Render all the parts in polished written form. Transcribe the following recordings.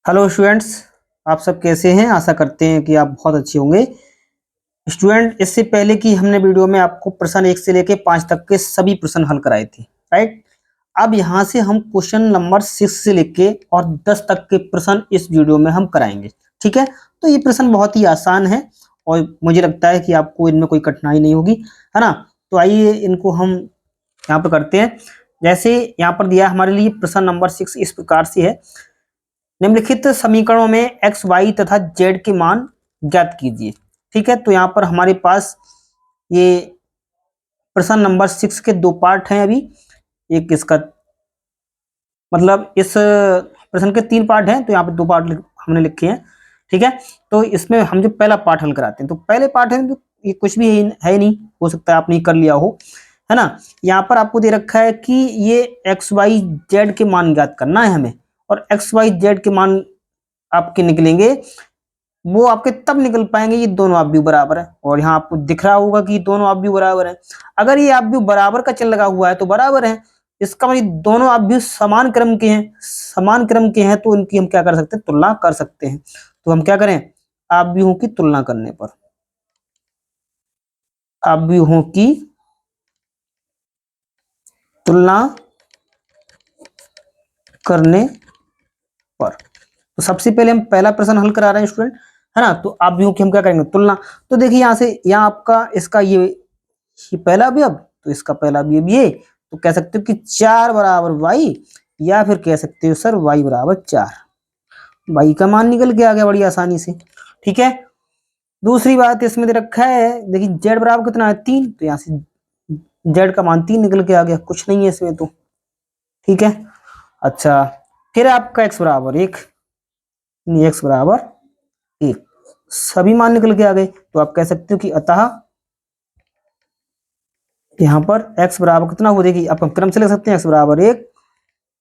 Hello students, आप सब कैसे हैं। आशा करते हैं कि आप बहुत अच्छे होंगे। स्टूडेंट, इससे पहले कि हमने वीडियो में आपको प्रश्न 1 से लेके 5 तक के सभी प्रश्न हल कराए थे, राइट। अब यहाँ से हम क्वेश्चन नंबर 6 से लेके और 10 तक के प्रश्न इस वीडियो में हम कराएंगे, ठीक है। तो ये प्रश्न बहुत ही आसान है और मुझे लगता है कि आपको इनमें कोई कठिनाई नहीं होगी, है ना। तो आइए इनको हम यहाँ पर करते हैं। जैसे यहाँ पर दिया हमारे लिए प्रश्न नंबर 6 इस प्रकार से है। निम्नलिखित समीकरणों में एक्स वाई तथा जेड के मान ज्ञात कीजिए, ठीक है। तो यहाँ पर हमारे पास ये प्रश्न नंबर 6 के दो पार्ट हैं। अभी एक इसका मतलब इस प्रश्न के 3 पार्ट हैं, तो यहाँ पे 2 पार्ट हमने लिखे हैं, ठीक है। तो इसमें हम जो पहला पार्ट हल कराते हैं, तो पहले पार्ट है तो ये कुछ भी है नहीं, हो सकता है आपने कर लिया हो, है ना। यहाँ पर आपको दे रखा है कि ये एक्स वाई जेड के मान ज्ञात करना है हमें, और एक्स वाई जेड के मान आपके निकलेंगे, वो आपके तब निकल पाएंगे ये दोनों ऑब्जेक्ट बराबर है। और यहाँ आपको दिख रहा होगा कि दोनों ऑब्जेक्ट बराबर है। अगर ये ऑब्जेक्ट बराबर का चिन्ह लगा हुआ है तो बराबर है, इसका मतलब दोनों ऑब्जेक्ट समान क्रम के हैं। समान क्रम के हैं तो इनकी हम क्या कर सकते हैं, तुलना कर सकते हैं। तो हम क्या करें, ऑब्जेक्टों की तुलना करने पर, ऑब्जेक्टों की तुलना करने पर, तो सबसे पहले हम पहला प्रश्न हल करा रहे हैं स्टूडेंट, है ना। तो आप भी की हम क्या करेंगे, तुलना। तो देखिए यहाँ से यहाँ आपका इसका ये पहला अवयव, तो इसका पहला अवयव ये, तो कह सकते हो कि 4 बराबर वाई, या फिर कह सकते हो सर वाई बराबर 4। वाई का मान निकल के आ गया बड़ी आसानी से, ठीक है। दूसरी बात इसमें दे रखा है, देखिए जेड बराबर कितना है 3, तो यहाँ से जेड का मान 3 निकल के आ गया, कुछ नहीं है इसमें तो, ठीक है। अच्छा, फिर आपका एक्स बराबर 1, एक्स बराबर 1, सभी मान निकल के आ गए। तो आप कह सकते हो कि अतः यहां पर x बराबर कितना हुआ, देखिए आप क्रम से लिख सकते हैं, x बराबर 1,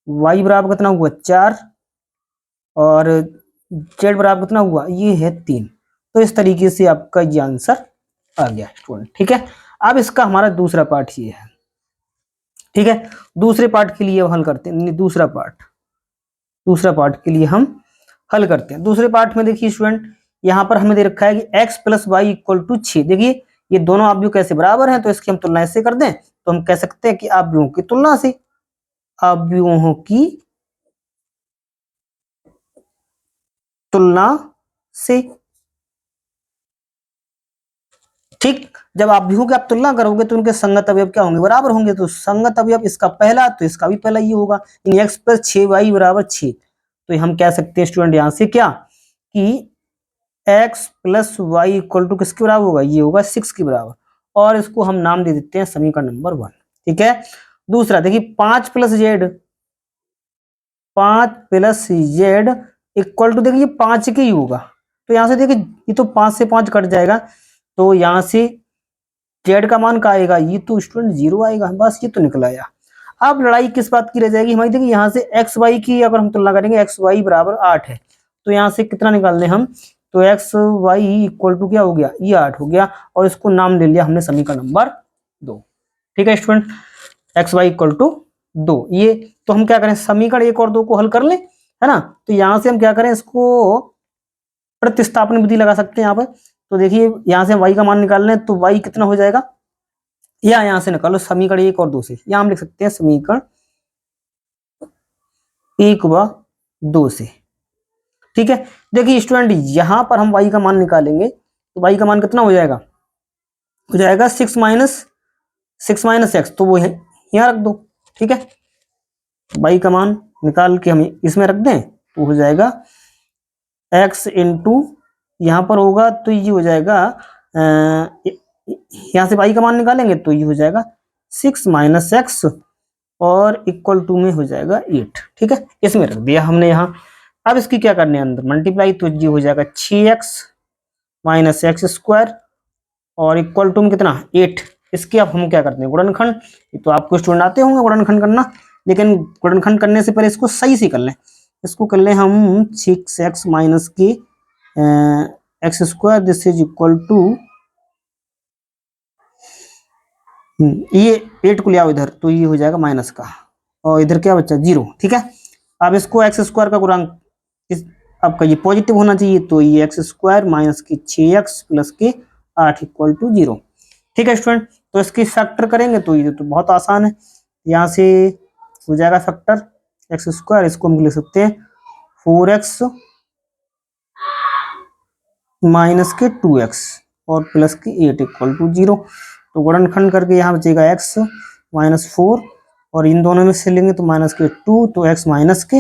y बराबर कितना हुआ 4, और z बराबर कितना हुआ, ये है 3। तो इस तरीके से आपका ये आंसर आ गया स्टूडेंट, ठीक है। अब इसका हमारा दूसरा पार्ट ये है, ठीक है। दूसरे पार्ट के लिए हल करते हैं, दूसरा पार्ट के लिए हम हल करते हैं। दूसरे पार्ट में देखिए स्टूडेंट, यहां पर हमें दे रखा है कि x plus y equal to 6। देखिए ये दोनों ऑब्जेक्ट कैसे बराबर हैं, तो इसकी हम तुलना ऐसे कर दें, तो हम कह सकते हैं कि ऑब्जेक्टों की तुलना से, ऑब्जेक्टों की तुलना से, ठीक। जब ऑब्जेक्टों की आप तुलना करोगे तो उनके संगत अवयव क्या होंगे, बराबर होंगे। तो संगत अवयव इसका पहला, तो इसका भी पहला ये होगा, x प्लस 6y बराबर 6। तो हम कह सकते हैं स्टूडेंट यहां से क्या, कि x plus y equal to किसके बराबर होगा, ये होगा 6 के बराबर, और इसको हम नाम दे देते हैं समीकरण नंबर 1, ठीक है। दूसरा देखिए 5 plus z, 5 plus z equal to, देखिए 5 के ही होगा। तो यहां से देखिए ये तो 5 से 5 कट जाएगा, तो यहां से जेड का मान क्या आएगा, ये तो स्टूडेंट 0 आएगा, बस ये तो निकल आया। अब लड़ाई किस बात की रह जाएगी हमारी, देखिए यहाँ से एक्स वाई की अगर हम तुलना करेंगे, एक्स वाई बराबर 8 है, तो यहाँ से कितना निकाल दें हम, तो एक्स वाई इक्वल टू क्या हो गया, ये 8 हो गया, और इसको नाम दे लिया हमने समीकरण नंबर 2, ठीक है student. X y equal to 2, ये तो हम क्या करें, समीकरण 1 और 2 को हल कर लें, है ना। तो यहाँ से हम क्या करें, इसको प्रतिस्थापन विधि लगा सकते हैं यहाँ पर। तो देखिए यहाँ से y का मान निकाल लें, तो y कितना हो जाएगा, या यहाँ से निकालो समीकरण 1 और 2 से, या हम लिख सकते हैं समीकरण 1 व 2 से, ठीक है। देखिए स्टूडेंट यहां पर हम y का मान निकालेंगे, तो y का मान कितना हो जाएगा, 6 माइनस एक्स, तो वो है यहाँ रख दो, ठीक है। y का मान निकाल के हम इसमें रख दें, तो हो जाएगा x इंटू, यहाँ पर होगा तो ये हो जाएगा, यहाँ से y का मान निकालेंगे तो ये हो जाएगा 6 माइनस एक्स, और इक्वल टू में हो जाएगा 8, ठीक है। इसमें रख दिया हमने यहाँ। अब इसकी क्या करने अंदर मल्टीप्लाई, तो ये हो जाएगा 6x माइनस एक्स स्क्वायर, और इक्वल टू में कितना 8। इसके अब हम क्या करते हैं, गुणनखंड। तो आपको स्टूडेंट आते होंगे गुणनखंड करना, लेकिन गुणनखंड करने से पहले इसको सही से कर लें। इसको कर लें हम 6x माइनस के x square, this is equal to, ये 8 को ले आओ इधर, तो ये हो जाएगा माइनस का, और इधर क्या बच्चा 0, ठीक है। अब इसको एक्स स्क्वायर का गुणांक आपका ये पॉजिटिव होना चाहिए, तो ये एक्स स्क्वायर माइनस के 6x प्लस के 8 इक्वल टू 0। ठीक है स्टूडेंट, तो इसकी फैक्टर करेंगे तो ये तो बहुत आसान है, यहाँ से हो जाएगा फैक्टर एक्स स्क्वायर, इसको हम लिख सकते हैं 4x माइनस के 2x और प्लस के 8 इक्वल टू 0। तो गुणनखंड करके यहाँ बचेगा x माइनस 4 और इन दोनों में से लेंगे तो माइनस के 2, तो x माइनस के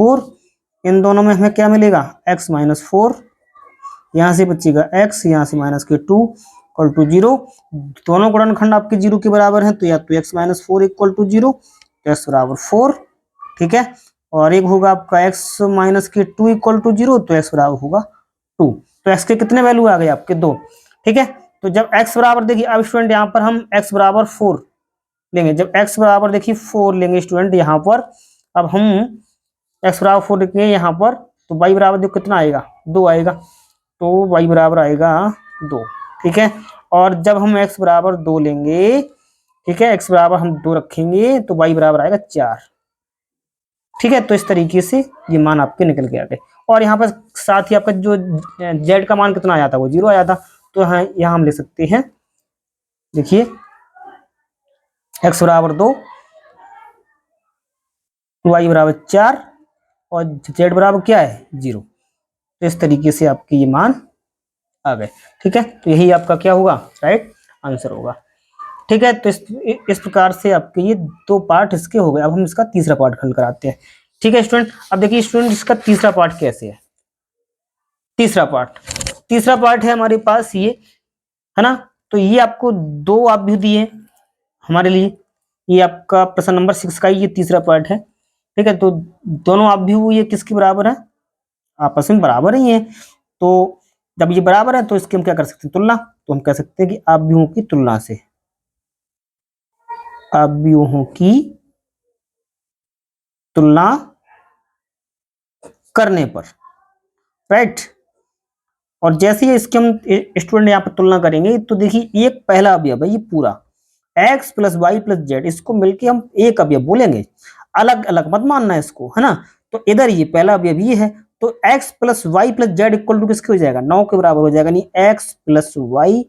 4, इन दोनों में हमें क्या मिलेगा x माइनस 4, यहाँ से बचेगा x, यहाँ से माइनस के 2 इक्वल टू 0। दोनों गुणनखंड आपके 0 के बराबर हैं, तो या तो x माइनस 4 इक्वल टू 0, तो x बराबर 4। ठीक है, और एक होगा आपका x माइनस के 2 इक्वल टू 0, तो x बराबर होगा 2। तो x के कितने वैल्यू आ गए आपके 2। ठीक है, तो जब x बराबर देखिए, अब स्टूडेंट यहाँ पर हम x बराबर 4 लेंगे, जब x बराबर देखिए 4 लेंगे स्टूडेंट यहाँ पर, अब हम x बराबर 4 लिखेंगे यहाँ पर, तो y बराबर देखो कितना आएगा 2 आएगा, तो y बराबर आएगा 2। ठीक है, और जब हम x बराबर 2 लेंगे, ठीक है, x बराबर हम 2 रखेंगे तो y बराबर आएगा 4। ठीक है, तो इस तरीके से ये मान आपके निकल के आते, और यहाँ पर साथ ही आपका जो z का मान कितना आया था वो 0 आया था, तो यहाँ हम ले सकते हैं, देखिए x बराबर 2, y बराबर 4 और z बराबर क्या है 0। तो इस तरीके से आपके ये मान आ गए। ठीक है, तो यही आपका क्या होगा राइट आंसर होगा। ठीक है, तो इस प्रकार से आपके ये 2 पार्ट इसके हो गए। अब हम इसका तीसरा पार्ट हल कराते हैं। ठीक है स्टूडेंट, अब देखिए स्टूडेंट इसका तीसरा पार्ट कैसे है। तीसरा पार्ट है हमारे पास ये, है ना, तो ये आपको 2 आव्यूह दिए हमारे लिए, ये आपका प्रश्न नंबर 6 का ये तीसरा पार्ट है। ठीक है, तो दोनों आव्यूह ये किसके बराबर है, आपस में बराबर ही है, तो जब ये बराबर है तो इसकी हम क्या कर सकते हैं तुलना, तो हम कह सकते हैं कि आव्यूहों की तुलना से, आव्यूहों की तुलना करने पर, राइट। और जैसे ही इसके हम स्टूडेंट यहाँ पर तुलना करेंगे, तो देखिए एक पहला अवयव है ये पूरा x plus y plus z, इसको मिलके हम एक अवयव बोलेंगे, अलग अलग मत मानना इसको, है ना। तो इधर ये पहला अवयव ये है, तो x plus y plus z equal to किसके हो जाएगा 9 के बराबर हो जाएगा, नहीं x plus y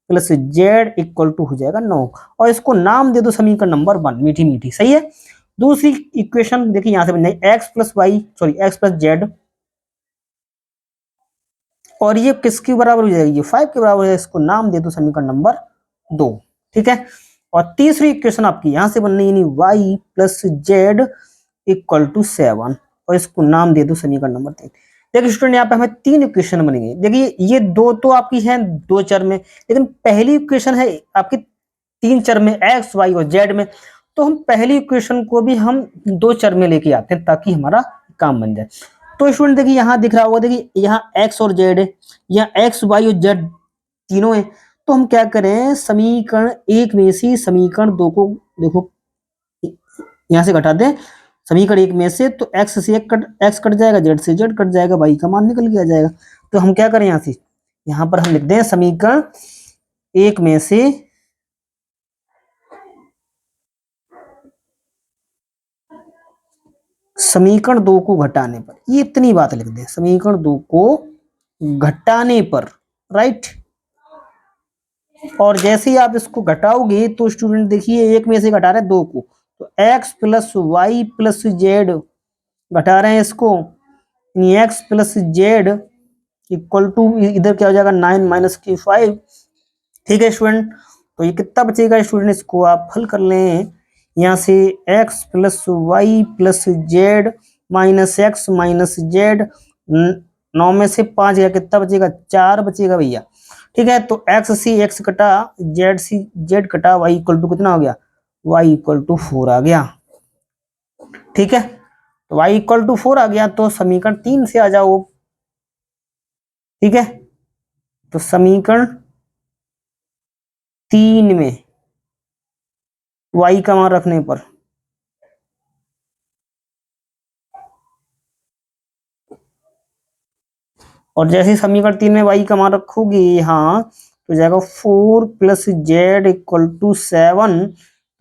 plus z equal to हो जाएगा 9, और इसको नाम दे दो समीकरण नंबर 1, मीठी मीठी, सही है। दूसरी इक्वेशन देखिए यहां से बन जाएगी x plus y sorry x plus z, और ये किसके बराबर हो जाएगी, ये 5 के बराबर है, इसको नाम दे दो समीकरण नंबर 2। ठीक है, और तीसरी इक्वेशन आपकी यहां से बननी यानी y plus z equal to 7, और इसको नाम दे दो समीकरण नंबर 3। देखिए स्टूडेंट यहाँ पे हमें 3 इक्वेशन बनेंगे। देखिए ये 2 तो आपकी हैं 2 चर में, लेकिन पहली इक्वेशन है आपकी 3 चर में x y और z में, तो हम पहली इक्वेशन को भी हम 2 चर में लेके आते हैं ताकि हमारा काम बन जाए। तो स्टूडेंट देखिए यहाँ दिख रहा होगा, देखिए यहाँ x और z है, यहाँ x y और z तीनों है, तो हम क्या करें समीकरण 1 में से समीकरण 2 को देखो यहाँ से घटा दें, समीकरण 1 में से तो x से x कट जाएगा, z से z कट जाएगा, y का मान निकल के आ जाएगा। तो हम क्या करें यहाँ से, यहाँ पर हम लिख दें समीकरण 1 में से समीकरण 2 को घटाने पर, ये इतनी बात लिख दें समीकरण 2 को घटाने पर, राइट। और जैसे ही आप इसको घटाओगे तो स्टूडेंट देखिए 1 में से घटा रहे हैं 2 को, तो x plus y plus z घटा रहे हैं इसको, x plus z equal to इधर क्या हो जाएगा 9 माइनस की 5। ठीक है स्टूडेंट, तो ये कितना बचेगा स्टूडेंट, इसको आप हल कर लें, यहाँ से x plus y plus z minus x minus z, 9 में से 5 गया, कितना बचेगा 4 बचेगा भैया। ठीक है, तो x से x कटा, z से z कटा, y इक्वल टू कितना हो गया, y इक्वल टू 4 आ गया। ठीक है, तो y इक्वल टू 4 आ गया, तो समीकरण 3 से आ जाओ। ठीक है, तो समीकरण 3 में y का मान रखने पर और जैसे समीकरण 3 में y का मान रखोगे यहाँ, तो जाएगा 4 प्लस जेड इक्वल टू 7,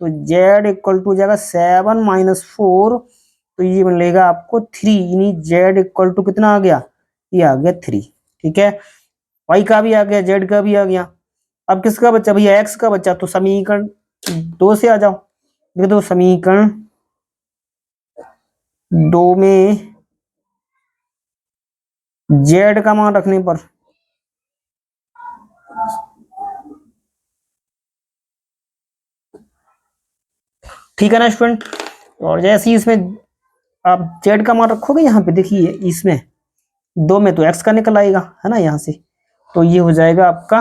तो z इक्वल टू जाएगा 7 माइनस 4 तो ये मिलेगा आपको 3, यानी z इक्वल टू कितना आ गया, ये आ गया 3। ठीक है, y का भी आ गया, z का भी आ गया। अब किसका बच्चा भैया, x का बच्चा, तो समीकरण 2 से आ जाओ। देखो तो समीकरण 2 में z का मान रखने पर ठीक है ना स्टूडेंट। और जैसे ही इसमें आप z का मान रखोगे, यहाँ पे देखिए इसमें 2 में तो x का निकल आएगा, है ना, यहाँ से। तो ये हो जाएगा आपका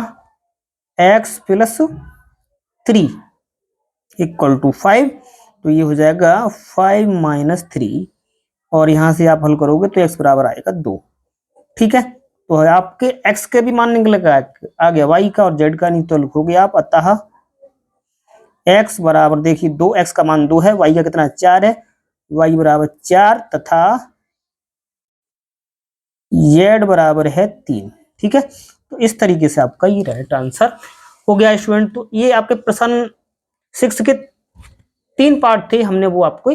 x प्लस 3 इक्वल टू 5। तो ये हो जाएगा 5 माइनस 3, और यहाँ से आप हल करोगे तो x बराबर आएगा 2। ठीक है, तो आपके x के भी मान निकल आ गया, y का और z का नहीं तो लिखोगे आप, अतः x बराबर, देखिए 2x का मान 2 है, y का कितना 4 है, y बराबर 4 तथा z बराबर है 3। ठीक है, तो इस तरीके से आपका ये राइट आंसर हो गया स्टूडेंट। तो ये आपके प्रश्न 6 के 3 पार्ट थे, हमने वो आपको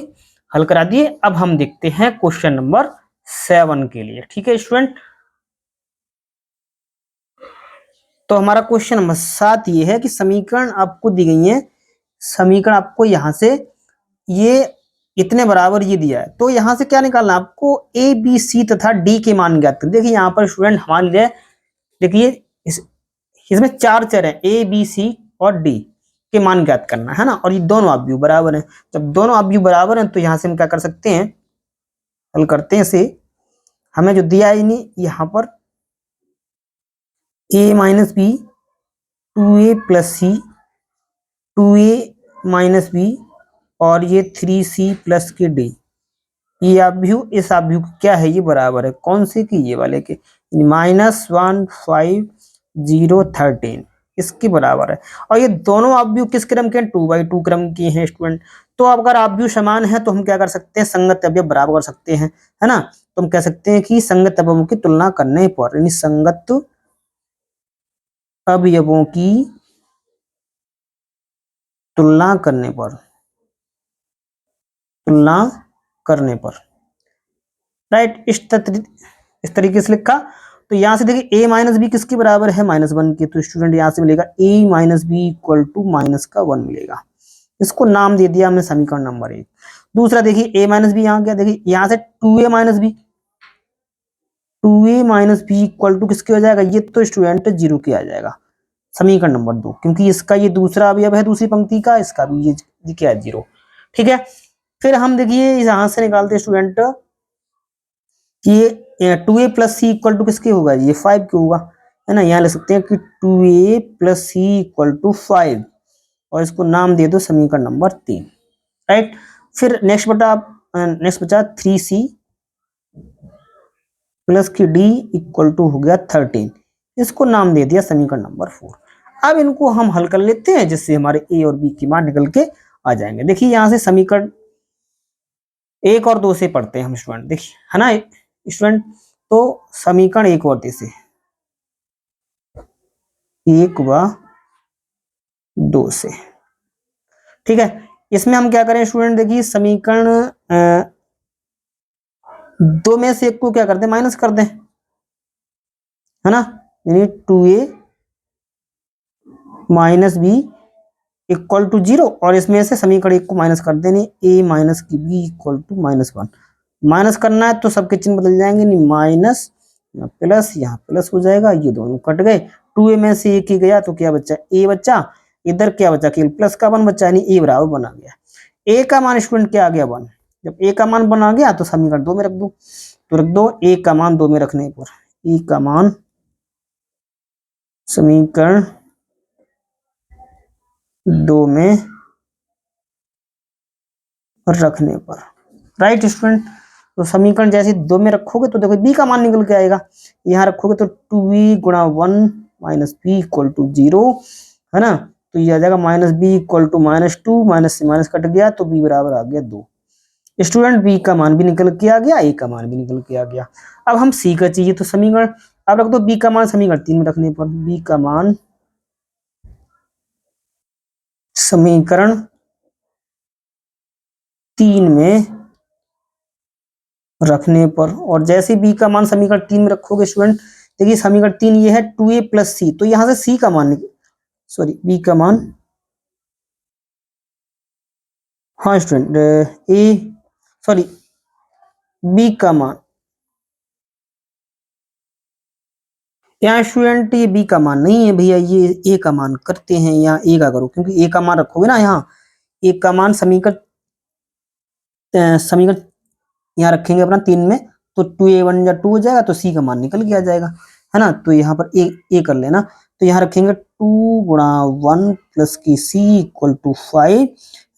हल करा दिए। अब हम देखते हैं क्वेश्चन नंबर 7 के लिए। ठीक है स्टूडेंट, तो हमारा क्वेश्चन नंबर 7 ये है कि समीकरण आपको दी गई है, समीकरण आपको यहां से ये इतने बराबर ये दिया है, तो यहां से क्या निकालना है आपको, ए बी सी तथा डी के मान ज्ञात करें। देखिए यहाँ पर स्टूडेंट हमारे लिए, देखिए इसमें 4 चर हैं, ए बी सी और डी के मान ज्ञात करना है ना, और ये दोनों अवयव बराबर हैं। जब दोनों अवयव बराबर हैं तो यहाँ से हम क्या कर सकते हैं, हल करते हैं इसे। हमें जो दिया है नहीं यहाँ पर a minus b, 2a plus c, 2a minus b, और ये 3c प्लस के डी, ये अवयव इस अवयव क्या है, ये बराबर है कौन से की, ये वाले के, -15013 इसके बराबर है। और ये दोनों अवयव किस क्रम के हैं, 2/2 क्रम के हैं स्टूडेंट। तो अगर अवयव समान है तो हम क्या कर सकते हैं, संगत अवयव बराबर कर सकते हैं, है ना। तो हम कह सकते हैं कि संगत अवयवों की तुलना करने पर, यानी संगत अवयवों की तुलना करने पर, तुलना करने पर, राइट, इस तरीके से लिखा। तो यहां से देखिए a माइनस बी किसके बराबर है, -1 के, तो स्टूडेंट यहां से मिलेगा a minus b equal to -1 मिलेगा। इसको नाम दे दिया हमने समीकरण नंबर 1। दूसरा देखिए a माइनस बी, यहाँ क्या, देखिए यहां से 2a minus b, 2a minus b equal to किसके हो जाएगा, ये तो स्टूडेंट 0 के आ जाएगा, समीकरण नंबर 2, क्योंकि इसका ये दूसरा अवयव है दूसरी पंक्ति का, इसका भी ये क्या है 0। ठीक है, फिर हम देखिए यहां से निकालते स्टूडेंट कि 2a plus C equal to किसके होगा, ये 5 के होगा, है ना। यहाँ लिख सकते हैं कि 2a plus C equal to 5, और इसको नाम दे दो समीकरण नंबर 3, राइट। फिर नेक्स्ट बचा 3c प्लस की डी इक्वल टू हो गया 13, इसको नाम दे दिया समीकरण नंबर 4। अब इनको हम हल कर लेते हैं, जिससे हमारे ए और बी की मान निकल के आ जाएंगे। देखिए यहाँ से समीकरण 1 और 2 से पढ़ते हैं हम स्टूडेंट, देखिए है ना स्टूडेंट। तो समीकरण 1 और 2 से, 1 व 2 से, ठीक है। इसमें हम क्या करें स्टूडेंट, देखिए समीकरण 2 में से 1 को क्या कर दें, माइनस कर दें, है ना, यानी 2a minus b equal to 0, और इसमें से समीकरण 1 को माइनस कर देने, a माइनस की बी इक्वल टू -1। माइनस करना है तो सबके चिन्ह बदल जाएंगे, नहीं माइनस प्लस, यहाँ प्लस हो जाएगा, ये दोनों कट गए, 2a में से 1 ही गया तो क्या बच्चा, a बच्चा, इधर क्या बचा, केवल प्लस का 1 बच्चा, यानी a बराबर बना गया। a का मान स्टूडेंट क्या आ गया 1, जब a का मान बना गया तो समीकरण 2 में रख दो, तो रख दो a का मान 2 में रखने पर, a का मान समीकरण 2 में रखने पर, राइट स्टूडेंट। तो समीकरण जैसे 2 में रखोगे तो देखो b का मान निकल के आएगा, यहाँ रखोगे तो 2b गुणा 1 माइनस बी इक्वल टू 0, है ना। तो ये आ जाएगा -b इक्वल टू -2, माइनस से माइनस कट गया तो b बराबर आ गया 2। स्टूडेंट b का मान भी निकल के आ गया, a का मान भी निकल के आ गया। अब हम c का चाहिए, तो समीकरण अब रख दो b का मान समीकरण 3 में रखने पर, b का मान समीकरण 3 में रखने पर, और जैसे बी का मान समीकरण 3 में रखोगे स्टूडेंट, देखिए समीकरण 3 ये है 2a प्लस सी, तो यहां से सी का मान, सॉरी बी का मान, हाँ स्टूडेंट ए, सॉरी बी का मान, यहाँ स्टूडेंट ये बी का मान नहीं है भैया, ये ए का मान करते हैं, यहाँ ए का करो, क्योंकि ए का मान रखोगे ना यहाँ, ए का मान समीकरण यहाँ रखेंगे अपना 3 में, तो 2a1 या 2 हो जाएगा, तो सी का मान निकल के आ जाएगा, है ना। तो यहाँ पर ए कर लेना, तो यहाँ रखेंगे 2 गुणा 1 प्लस की सी इक्वल टू 5,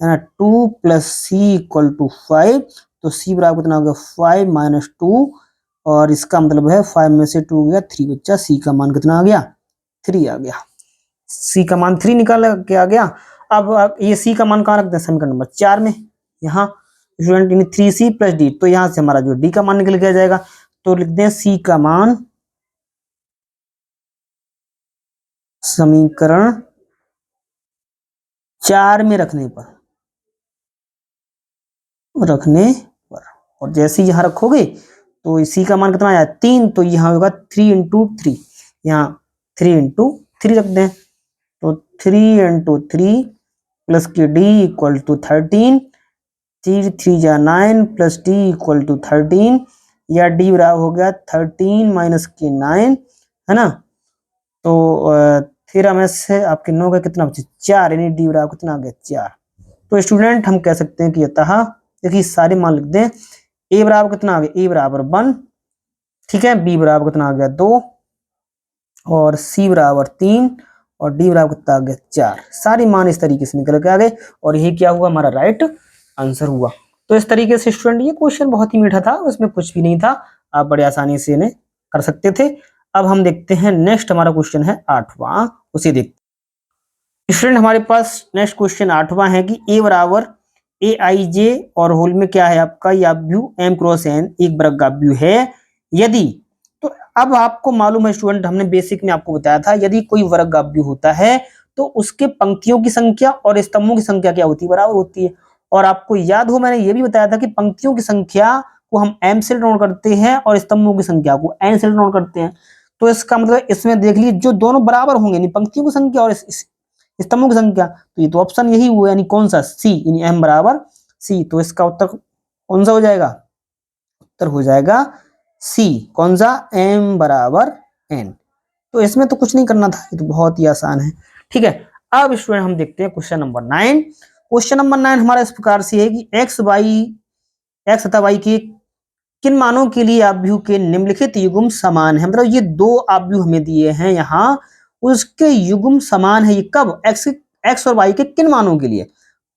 है ना, 2 प्लस सी इक्वल टू 5, तो सी बराबर कितना हो गया 5 माइनस 2, और इसका मतलब है 5 में से 2 गया 3 बच्चा, सी का मान कितना आ गया 3 आ गया, सी का मान 3 निकाल के आ गया। अब ये सी का मान कहाँ रखते हैं, समीकरण नंबर 4 में, यहाँ स्टूडेंट यानी 3c प्लस डी, तो यहां से हमारा जो डी का मान निकल के आ जाएगा, तो लिखते हैं सी का मान समीकरण 4 में रखने पर, और जैसे यहां रखोगे तो सी का मान कितना आया 3, तो यहां होगा 3 इंटू 3, यहाँ 3 इंटू 3 रख दें, तो 3 इंटू 3 प्लस की डी इक्वल टू 13, 3 जा 9 प्लस डी इक्वल टू 13, या डी बराबर हो गया 13 माइनस के 9, है ना। तो 13 में से आपके 9 का कितना बचे 4, यानी डी बराबर कितना आ गया 4। तो स्टूडेंट हम कह सकते हैं कि अतः, देखिए सारे मान लिख दें, ए बराबर कितना आ गया, ए बराबर 1, ठीक है, बी बराबर कितना आ गया 2, और सी बराबर 3, और डी बराबर कितना आ गया 4। सारे मान इस तरीके से निकल के आ गए, और यही क्या हुआ हमारा राइट आंसर हुआ। तो इस तरीके से स्टूडेंट ये क्वेश्चन बहुत ही मीठा था, उसमें कुछ भी नहीं था, आप बड़े आसानी से इन्हें कर सकते थे। अब हम देखते हैं नेक्स्ट हमारा क्वेश्चन है 8वां, उसे देखते हैं स्टूडेंट। हमारे पास नेक्स्ट क्वेश्चन 8वां है कि ए बराबर ए आई जे और होल में क्या है आपका, या व्यू एम क्रॉस एन एक वर्ग का व्यू है यदि, तो अब आपको मालूम है स्टूडेंट, हमने बेसिक में आपको बताया था, यदि कोई वर्ग का व्यू होता है तो उसके पंक्तियों की संख्या और स्तंभों की संख्या क्या होती है, बराबर होती है। और आपको याद हो मैंने ये भी बताया था कि पंक्तियों की संख्या को हम एम से डिनोट करते हैं और स्तंभों की संख्या को एन से डिनोट करते हैं। तो इसका मतलब इसमें देख लीजिए जो दोनों बराबर होंगे, यानी पंक्तियों की संख्या और स्तंभों की संख्या, तो ये तो ऑप्शन यही हुआ, यानी कौन सा सी, यानी एम बराबर सी। तो इसका उत्तर कौन सा हो जाएगा, उत्तर हो जाएगा सी, कौन सा, एम बराबर एन। तो इसमें तो कुछ नहीं करना था, ये तो बहुत ही आसान है, ठीक है। अब स्टूडेंट हम देखते हैं क्वेश्चन नंबर 9। क्वेश्चन नंबर 9 हमारा इस प्रकार से है कि एक्स तथा वाई के किन मानों के लिए आव्यूह के निम्नलिखित युग्म समान है, मतलब ये दो आव्यूह हमें दिए हैं यहाँ, उसके युग्म समान है, ये कब, एक्स और वाई के किन मानों के लिए।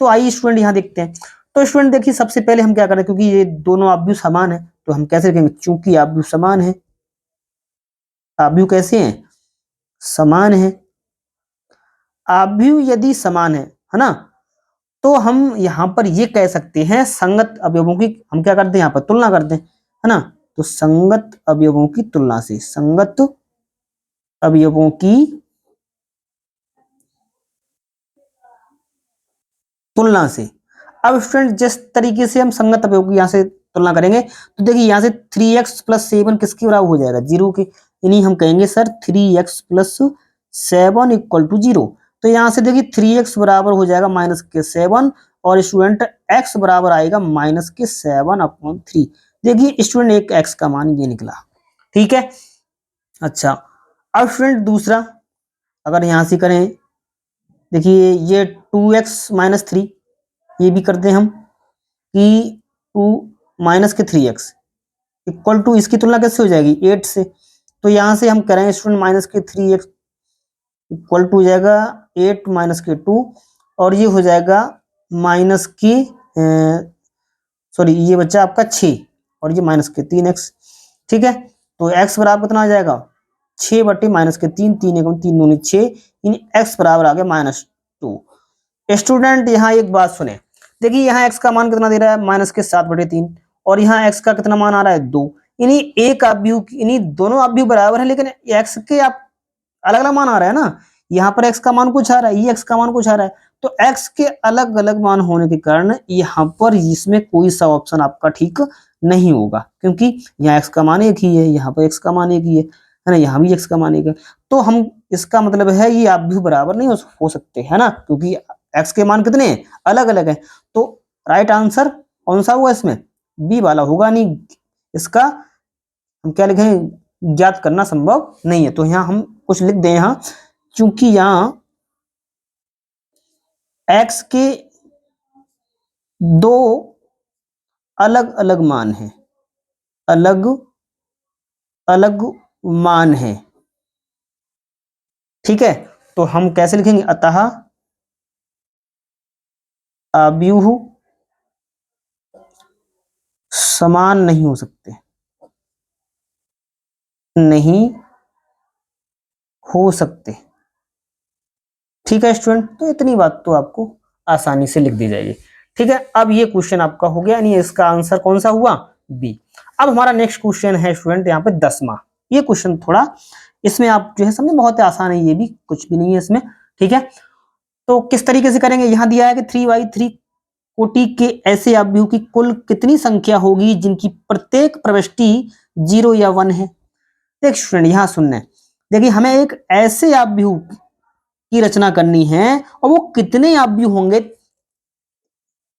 तो आइए स्टूडेंट यहाँ देखते हैं। तो स्टूडेंट देखिए सबसे पहले हम क्या करें, क्योंकि ये दोनों आव्यूह समान है, तो हम कैसे लिखेंगे, चूंकि आव्यूह समान है, आव्यूह कैसे हैं, समान है, आव्यूह यदि समान है ना, तो हम यहां पर ये कह सकते हैं संगत अवयवों की हम क्या करते हैं, यहां पर तुलना करते हैं, है ना। तो संगत अवयवों की तुलना से, संगत अवयवों की तुलना से। अब स्टूडेंट जिस तरीके से हम संगत अवयवों की यहां से तुलना करेंगे, तो देखिए यहां से 3x प्लस 7 किसके बराबर हो जाएगा, 0 के, यानी हम कहेंगे sir 3x plus 7 equal to 0। तो यहां से देखिए 3x बराबर हो जाएगा माइनस के 7, और स्टूडेंट x बराबर आएगा माइनस के 7/3। देखिए स्टूडेंट एक x का मान ये निकला, ठीक है। अच्छा अब स्टूडेंट दूसरा अगर यहां से करें, देखिए ये 2x माइनस 3, ये भी करते हैं हम कि 2 माइनस के 3x इक्वल टू, इसकी तुलना कैसे हो जाएगी 8 से, तो यहां से हम करें स्टूडेंट माइनस के 3x इक्वल टू हो जाएगा 8 माइनस के 2, और ये हो जाएगा माइनस की सॉरी ये बच्चा आपका 6, और ये माइनस के 3x, ठीक है। तो x बराबर कितना आ जाएगा 6 बटे माइनस के 3, 3 एकम 3 दूनी 6, इन x बराबर आ गया -2। स्टूडेंट यहाँ एक बात सुने, देखिए यहाँ x का मान कितना दे रहा है माइनस के 7/3, और यहाँ x का कितना मान आ रहा है 2, इन्हीं एक आव्यूह इन्हीं दोनों आव्यूह बराबर है, लेकिन x के आप अलग अलग मान आ रहा है ना, यहाँ पर x का मान कुछ आ रहा है, ये x का मान कुछ आ रहा है, तो x के अलग अलग मान होने के कारण यहाँ पर इसमें कोई सा ऑप्शन आपका ठीक नहीं होगा, क्योंकि यहाँ x का मान एक ही है, यहाँ पर x का मान एक ही है ना, यहाँ भी x का मान एक है। तो हम इसका मतलब है ये आप भी बराबर नहीं हो सकते, है ना, क्योंकि x के मान कितने हैं, अलग अलग है। तो राइट आंसर कौन सा हुआ इसमें, बी वाला होगा नहीं। इसका हम क्या लिखें, ज्ञात करना संभव नहीं है। तो यहाँ हम कुछ लिख दें यहाँ, क्योंकि यहाँ x के दो अलग अलग मान हैं, अलग अलग मान है, ठीक है। तो हम कैसे लिखेंगे, अतः अवयव समान नहीं हो सकते, नहीं हो सकते, ठीक है स्टूडेंट। तो इतनी बात तो आपको आसानी से लिख दी जाएगी, ठीक है। अब ये क्वेश्चन आपका हो गया, यानी इसका आंसर कौन सा हुआ, बी। अब हमारा नेक्स्ट क्वेश्चन है स्टूडेंट यहाँ पे 10वां। ये क्वेश्चन थोड़ा इसमें आप जो है समझे बहुत आसान है, ये भी कुछ भी नहीं है इसमें, ठीक है। तो किस तरीके से करेंगे, यहाँ दिया है कि 3/3 कोटि के ऐसे अवयव की कुल कितनी संख्या होगी जिनकी प्रत्येक प्रविष्टि 0 या 1 है। देख स्टूडेंट यहाँ सुनना है, देखिए हमें एक ऐसे अवयव की रचना करनी है और वो कितने अवयव होंगे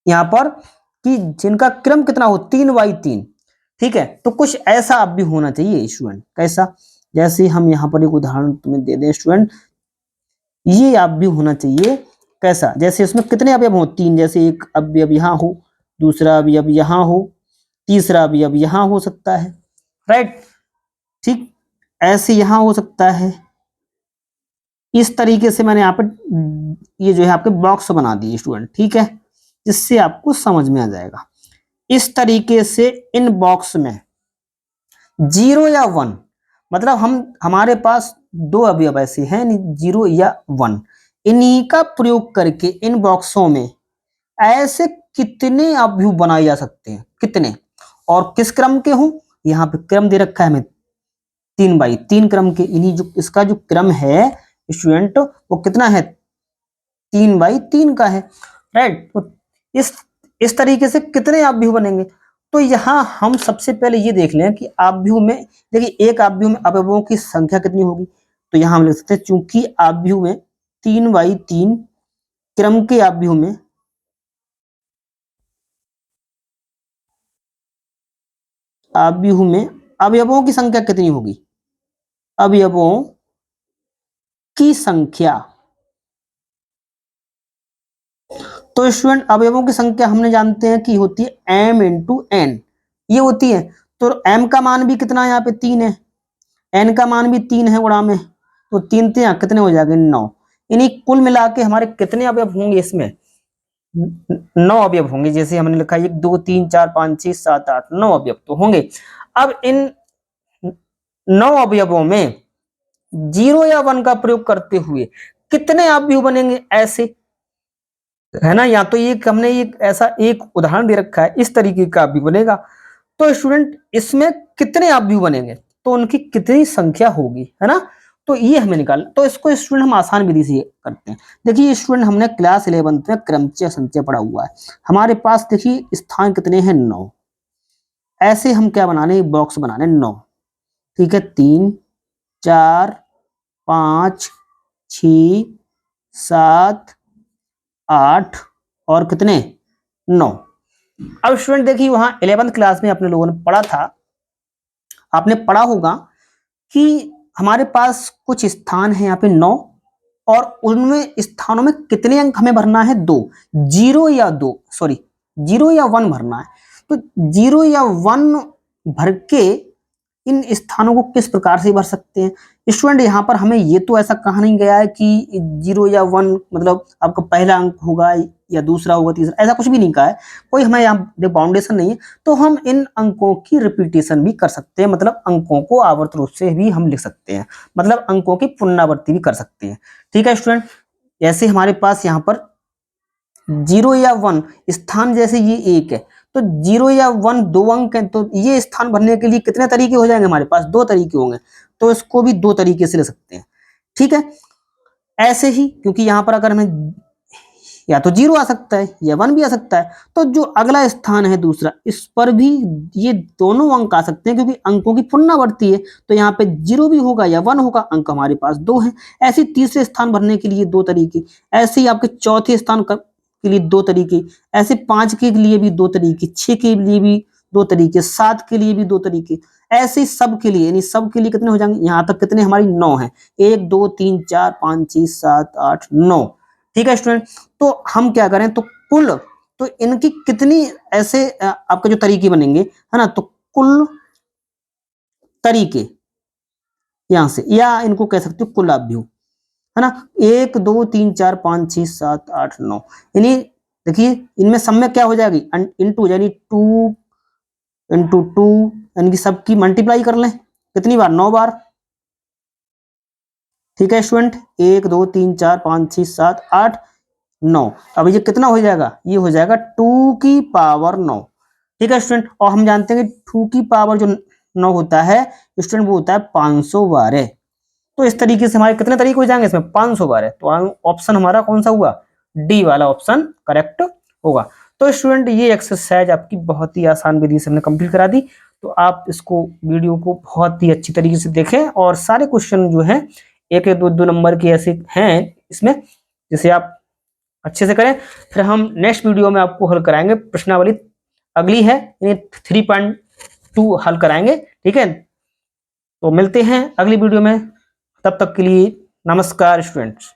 यहाँ पर कि जिनका क्रम कितना हो, 3/3, ठीक है। तो कुछ ऐसा अवयव होना चाहिए स्टूडेंट, कैसा, जैसे हम यहाँ पर एक उदाहरण तुम्हें दे दें स्टूडेंट, ये अवयव होना चाहिए कैसा, जैसे उसमें कितने अवयव हो, 3, जैसे एक अवयव यहाँ हो, दूसरा अवयव यहाँ हो, तीसरा अवयव यहाँ हो सकता है, राइट, ठीक, ऐसे यहाँ हो सकता है। इस तरीके से मैंने यहाँ पे ये जो है आपके बॉक्स बना दिए स्टूडेंट, ठीक है, जिससे आपको समझ में आ जाएगा। इस तरीके से इन बॉक्स में 0 या 1 मतलब हमारे पास दो अवयव ऐसे हैं 0 या 1, इन्हीं का प्रयोग करके इन बॉक्सों में ऐसे कितने अवयव बनाए जा सकते हैं, कितने, और किस क्रम के हों, यहाँ पे क्रम दे रखा है हमें 3/3 क्रम के, इन्हीं जो इसका जो क्रम है स्टूडेंट वो कितना है, 3/3 का है, राइट। तो इस तरीके से कितने अवयव बनेंगे, तो यहाँ हम सबसे पहले ये देख लें कि अवयव में, देखिए एक अवयव में अवयवों की संख्या कितनी होगी, तो यहाँ हम लिख सकते हैं चूंकि अवयव में 3/3 क्रम के अवयव में अवयवों की संख्या कितनी होगी, अवयवों की संख्या, तो स्टूडेंट अवयवों की संख्या हमने जानते हैं कि होती है m × n, ये होती है। तो m का मान भी कितना है, यहाँ पे 3 है, n का मान भी 3 है गुणा में, तो 3 3 कितने हो जाएंगे 9, इन्हीं कुल मिला के हमारे कितने अवयव होंगे, इसमें 9 अवयव होंगे। जैसे हमने लिखा 1 2 3 4 5 6 7 8 9 अवयव तो होंगे। अब इन 9 अवयवों में 0 या 1 का प्रयोग करते हुए कितने अवयव बनेंगे ऐसे, है ना। या तो ये हमने एक ऐसा एक उदाहरण दे रखा है, इस तरीके का अवयव बनेगा, तो स्टूडेंट इसमें कितने अवयव बनेंगे, तो उनकी कितनी संख्या होगी, है ना। तो ये हमें निकालना, तो इसको स्टूडेंट हम आसान विधि से करते हैं। देखिए स्टूडेंट हमने क्लास 11 में क्रमचय संचय पढ़ा हुआ है, हमारे पास देखिए स्थान कितने हैं 9, ऐसे हम क्या बनाने, बॉक्स बनाने 9, ठीक है, 3 4 5 6 7 8 और कितने 9। अब स्टूडेंट देखिए वहां 11th क्लास में अपने लोगों ने पढ़ा था, आपने पढ़ा होगा कि हमारे पास कुछ स्थान है यहाँ पे 9, और उनमें स्थानों में कितने अंक हमें भरना है, 2, 0 या 1 भरना है। तो 0 या 1 भर के इन स्थानों को किस प्रकार से भर सकते हैं स्टूडेंट, यहाँ पर हमें ये तो ऐसा कहा नहीं गया है कि 0 या 1 मतलब आपका पहला अंक होगा या दूसरा होगा तीसरा, ऐसा कुछ भी नहीं कहा है, कोई हमें यहाँ बाउंडेशन नहीं है। तो हम इन अंकों की रिपीटेशन भी कर सकते हैं, मतलब अंकों को आवर्त रूप से भी हम लिख सकते हैं, मतलब अंकों की पुनरावृत्ति भी कर सकते हैं, ठीक है स्टूडेंट। जैसे हमारे पास यहाँ पर 0 या 1 स्थान, जैसे ये 1 है, तो 0 या 1 2 अंक है, तो ये स्थान भरने के लिए कितने तरीके हो जाएंगे, हमारे पास 2 तरीके होंगे, तो इसको भी 2 तरीके से ले सकते हैं, ठीक है। ऐसे ही क्योंकि यहाँ पर अगर हमें या तो 0 आ सकता है या 1 भी आ सकता है, तो जो अगला स्थान है दूसरा, इस पर भी ये दोनों अंक आ सकते हैं क्योंकि अंकों की पुनरावृत्ति है, तो यहाँ पे 0 भी होगा या 1 होगा, अंक हमारे पास 2 हैं। ऐसे तीसरे स्थान भरने के लिए 2 तरीके, ऐसे ही आपके चौथे स्थान के लिए 2 तरीके, ऐसे 5 के लिए भी 2 तरीके, 6 के लिए भी 2 तरीके, 7 के लिए भी 2 तरीके, ऐसे सब के लिए, यानी सब के लिए कितने हो जाएंगे, यहाँ तक कितने हमारी 9 है, 1 2 3 4 5 6 7 8 9। ठीक है स्टूडेंट, तो हम क्या करें, तो कुल, तो इनकी कितनी ऐसे आपके जो तरीके बनेंगे, है ना, तो कुल तरीके यहां से, या इनको कह सकते हो कुल अवयव, है ना, 1 2 3 4 5 6 7 8 9, यानी देखिए इनमें सब में क्या हो जाएगी, इनटू, यानी 2 इंटू 2, यानी कि सबकी मल्टीप्लाई कर लें, कितनी बार, 9 बार। ठीक है स्टूडेंट, 1 2 3 4 5 6 7 8 9, अब ये कितना हो जाएगा, ये हो जाएगा 2 की पावर 9। ठीक है स्टूडेंट, और हम जानते हैं कि 2 की पावर जो 9 होता है स्टूडेंट, वो होता है 512। तो इस तरीके से हमारे कितने तरीके हो जाएंगे इसमें, 512। तो ऑप्शन हमारा कौन सा हुआ, डी वाला ऑप्शन करेक्ट होगा। तो स्टूडेंट ये एक्सरसाइज आपकी बहुत ही आसान विधि से हमने कंप्लीट करा दी, तो आप इसको वीडियो को बहुत ही अच्छी तरीके से देखें, और सारे क्वेश्चन जो हैं 1-2 नंबर के ऐसे हैं इसमें, जिसे आप अच्छे से करें। फिर हम नेक्स्ट वीडियो में आपको हल कराएंगे, प्रश्नावली अगली है, 3.2 हल कराएंगे। ठीक है, तो मिलते हैं अगली वीडियो में, तब तक के लिए नमस्कार स्टूडेंट्स।